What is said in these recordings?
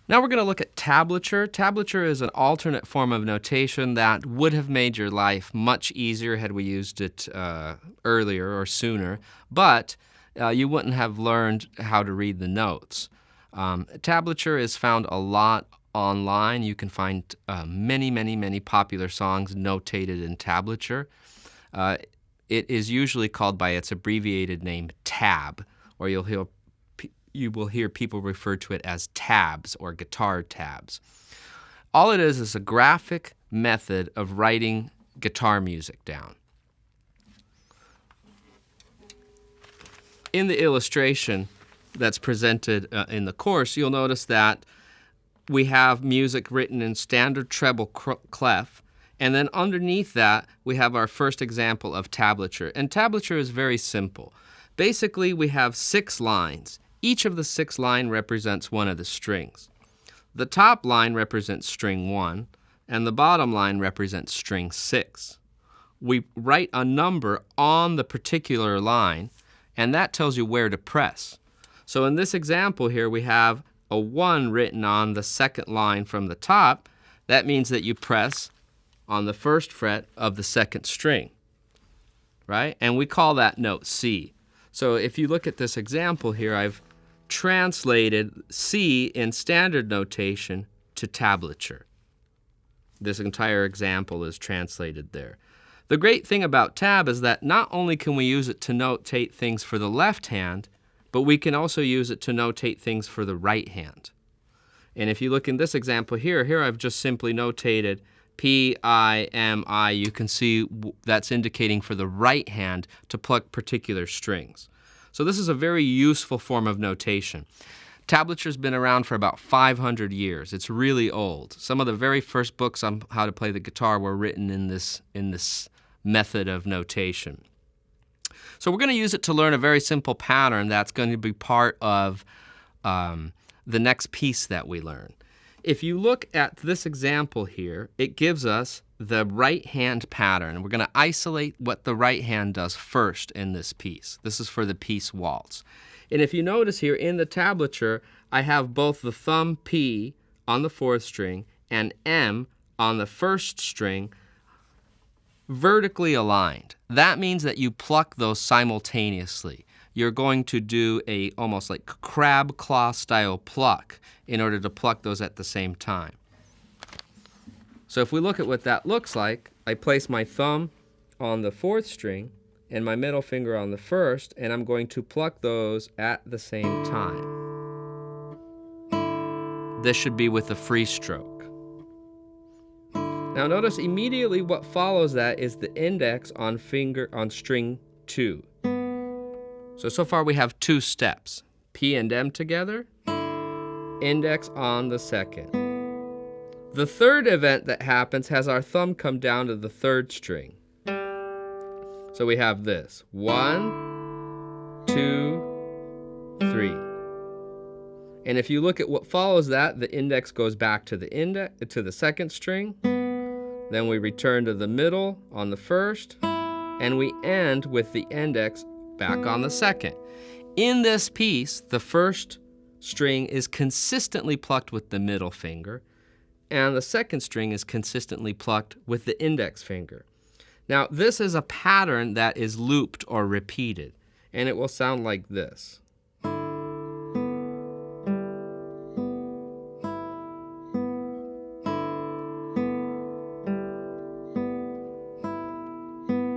Now we're going to look at tablature. Tablature is an alternate form of notation that would have made your life much easier had we used it earlier or sooner, but you wouldn't have learned how to read the notes. Tablature is found a lot online. You can find many popular songs notated in tablature. It is usually called by its abbreviated name, tab, or you will hear people refer to it as tabs or guitar tabs. All it is a graphic method of writing guitar music down. In the illustration that's presented in the course, you'll notice that we have music written in standard treble clef, and then underneath that we have our first example of tablature. And tablature is very simple. Basically, we have 6 lines. Each of the 6 lines represents one of the strings. The top line represents string 1, and the bottom line represents string 6. We write a number on the particular line, and that tells you where to press. So in this example here, we have a 1 written on the second line from the top. That means that you press on the first fret of the second string, right? And we call that note C. So if you look at this example here, I've translated C in standard notation to tablature. This entire example is translated there. The great thing about tab is that not only can we use it to notate things for the left hand, but we can also use it to notate things for the right hand. And if you look in this example here I've just simply notated P, I, M, I. You can see that's indicating for the right hand to pluck particular strings. So this is a very useful form of notation. Tablature's been around for about 500 years. It's really old. Some of the very first books on how to play the guitar were written in this method of notation. So we're going to use it to learn a very simple pattern that's going to be part of the next piece that we learn. If you look at this example here, it gives us the right hand pattern. We're going to isolate what the right hand does first in this piece. This is for the piece Waltz. And if you notice here in the tablature, I have both the thumb P on the 4th string and M on the 1st string vertically aligned. That means that you pluck those simultaneously. You're going to do a almost like crab claw style pluck in order to pluck those at the same time. So if we look at what that looks like, I place my thumb on the 4th string and my middle finger on the 1st, and I'm going to pluck those at the same time. This should be with a free stroke. Now notice immediately what follows that is the index on string 2. So far we have 2 steps. P and M together, index on the 2nd. The 3rd event that happens has our thumb come down to the 3rd string. So we have this. 1, 2, 3. And if you look at what follows that, the index goes back to the 2nd string. Then we return to the middle on the 1st, and we end with the index back on the 2nd. In this piece, the 1st string is consistently plucked with the middle finger, and the 2nd string is consistently plucked with the index finger. Now, this is a pattern that is looped or repeated, and it will sound like this.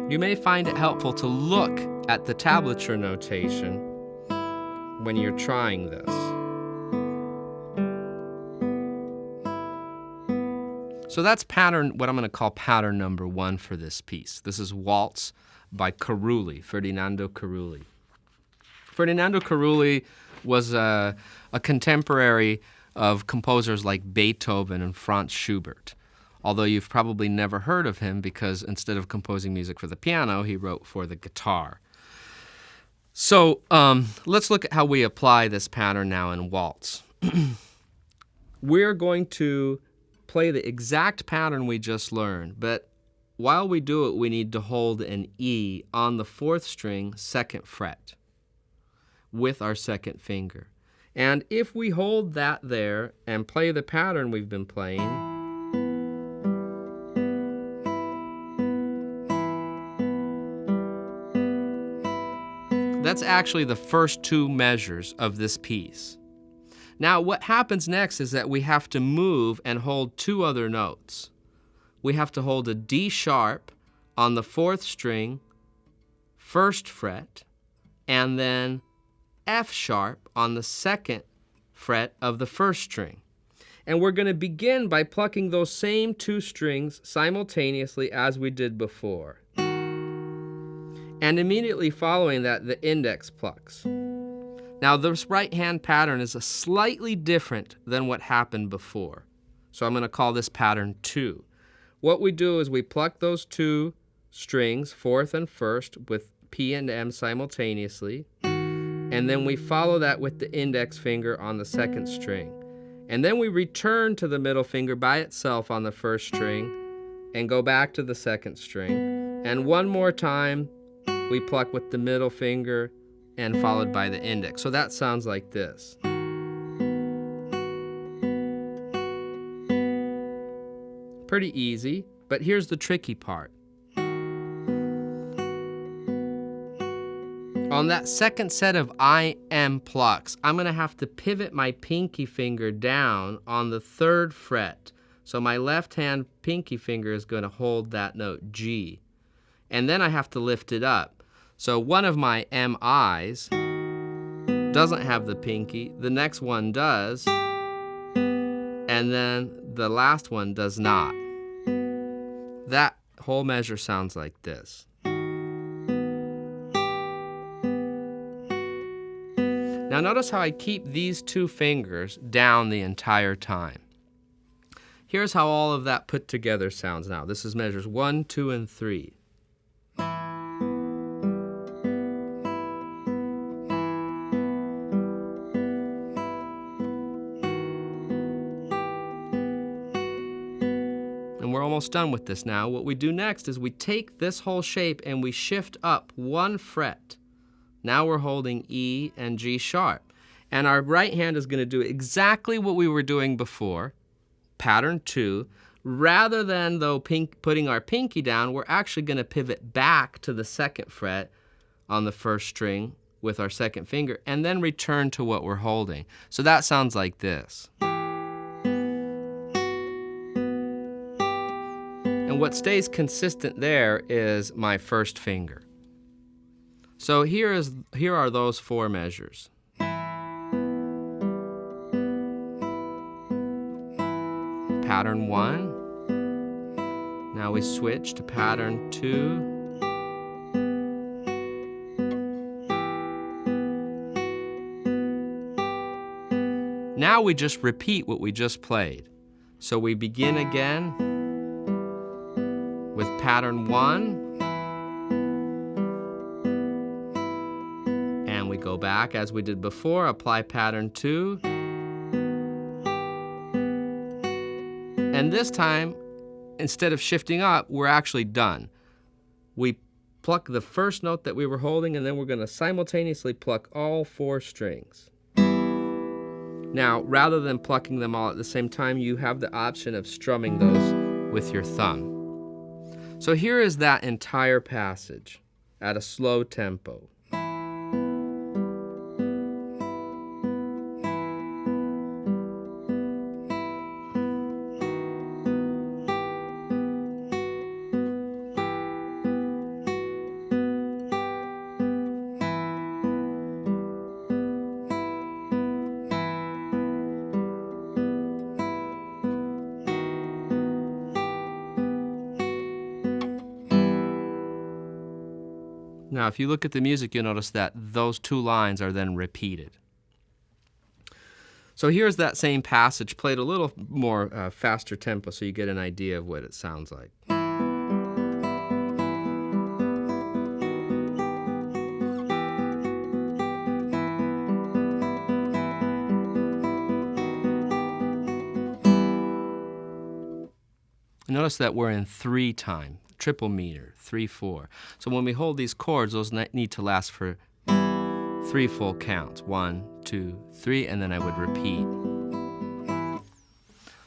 You may find it helpful to look at the tablature notation when you're trying this. So that's pattern, what I'm going to call pattern number 1 for this piece. This is Waltz by Ferdinando Carulli. Ferdinando Carulli was a contemporary of composers like Beethoven and Franz Schubert, although you've probably never heard of him because instead of composing music for the piano, he wrote for the guitar. So let's look at how we apply this pattern now in Waltz. We're going to play the exact pattern we just learned, but while we do it, we need to hold an E on the 4th string, 2nd fret, with our 2nd finger. And if we hold that there and play the pattern we've been playing, that's actually the first two measures of this piece. Now what happens next is that we have to move and hold two other notes. We have to hold a D sharp on the 4th string, 1st fret, and then F sharp on the 2nd fret of the 1st string. And we're going to begin by plucking those same two strings simultaneously as we did before. And immediately following that, the index plucks. Now this right hand pattern is a slightly different than what happened before. So I'm going to call this pattern 2. What we do is we pluck those two strings, 4th and 1st, with P and M simultaneously, and then we follow that with the index finger on the 2nd string. And then we return to the middle finger by itself on the 1st string and go back to the 2nd string. And one more time, we pluck with the middle finger and followed by the index. So that sounds like this. Pretty easy, but here's the tricky part. On that second set of IM plucks, I'm going to have to pivot my pinky finger down on the 3rd fret. So my left hand pinky finger is going to hold that note G. And then I have to lift it up. So one of my MIs doesn't have the pinky, the next one does, and then the last one does not. That whole measure sounds like this. Now notice how I keep these two fingers down the entire time. Here's how all of that put together sounds now. This is measures 1, 2, and 3. And we're almost done with this now. What we do next is we take this whole shape and we shift up 1 fret. Now we're holding E and G sharp. And our right hand is going to do exactly what we were doing before, pattern 2. Rather than, though, putting our pinky down, we're actually going to pivot back to the 2nd fret on the 1st string with our 2nd finger, and then return to what we're holding. So that sounds like this. And what stays consistent there is my 1st finger. So here are those 4 measures. Pattern 1. Now we switch to pattern 2. Now we just repeat what we just played. So we begin again with pattern 1. We go back as we did before, apply pattern 2. And this time, instead of shifting up, we're actually done. We pluck the first note that we were holding, and then we're going to simultaneously pluck all 4 strings. Now, rather than plucking them all at the same time, you have the option of strumming those with your thumb. So here is that entire passage at a slow tempo. Now, if you look at the music, you'll notice that those 2 lines are then repeated. So here's that same passage played a little more faster tempo so you get an idea of what it sounds like. Notice that we're in 3 time. Triple meter, 3/4. So when we hold these chords, those need to last for 3 full counts. 1, 2. 2, 3, and then I would repeat.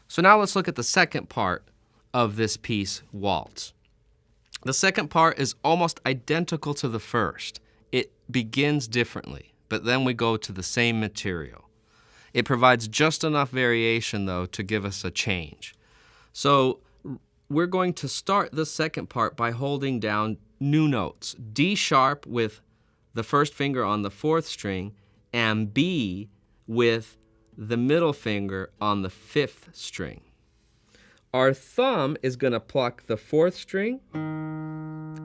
So now let's look at the second part of this piece, Waltz. The second part is almost identical to the first. It begins differently, but then we go to the same material. It provides just enough variation, though, to give us a change. So we're going to start the second part by holding down new notes. D sharp with the first finger on the 4th string, and B with the middle finger on the 5th string. Our thumb is going to pluck the 4th string,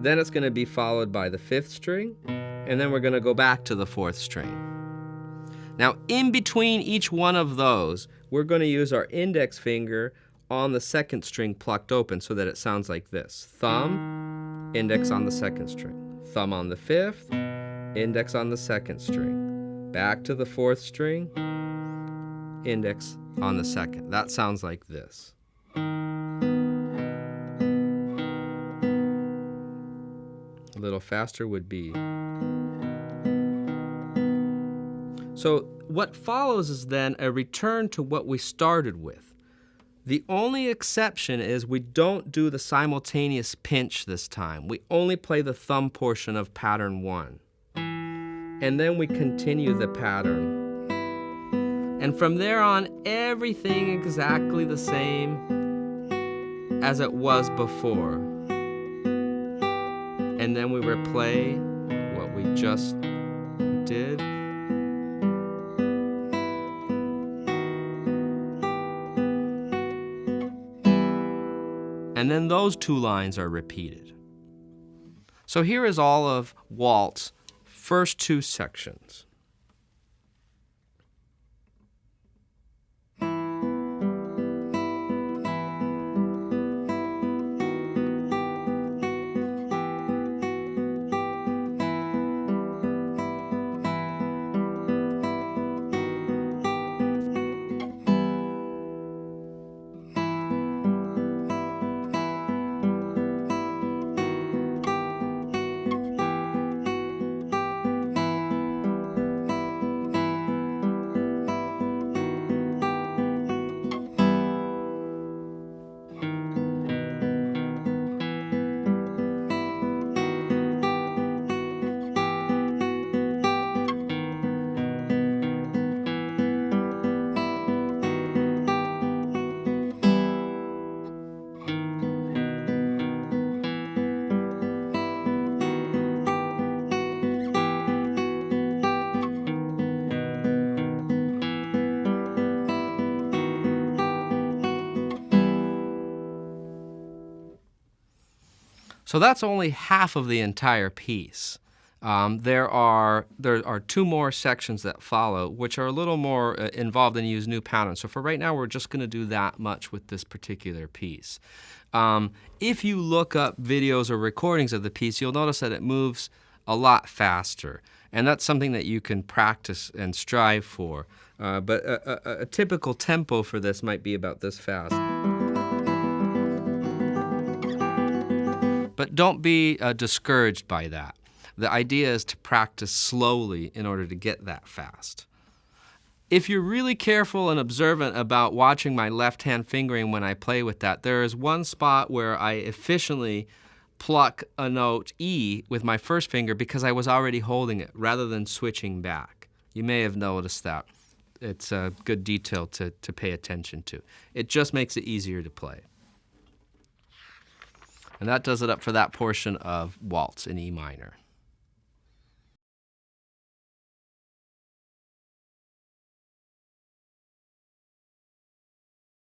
then it's going to be followed by the 5th string, and then we're going to go back to the 4th string. Now, in between each one of those, we're going to use our index finger on the 2nd string plucked open so that it sounds like this. Thumb, index on the 2nd string. Thumb on the 5th, index on the 2nd string. Back to the 4th string, index on the 2nd. That sounds like this. A little faster would be. So what follows is then a return to what we started with. The only exception is we don't do the simultaneous pinch this time. We only play the thumb portion of pattern 1. And then we continue the pattern. And from there on, everything exactly the same as it was before. And then we replay what we just did. And then those 2 lines are repeated. So here is all of Waltz, first 2 sections. So that's only half of the entire piece. There are 2 more sections that follow, which are a little more involved and use new patterns. So for right now, we're just going to do that much with this particular piece. If you look up videos or recordings of the piece, you'll notice that it moves a lot faster. And that's something that you can practice and strive for. But a typical tempo for this might be about this fast. But don't be discouraged by that. The idea is to practice slowly in order to get that fast. If you're really careful and observant about watching my left-hand fingering when I play with that, there is one spot where I efficiently pluck a note E with my first finger because I was already holding it rather than switching back. You may have noticed that. It's a good detail to pay attention to. It just makes it easier to play. And that does it up for that portion of Waltz in E minor.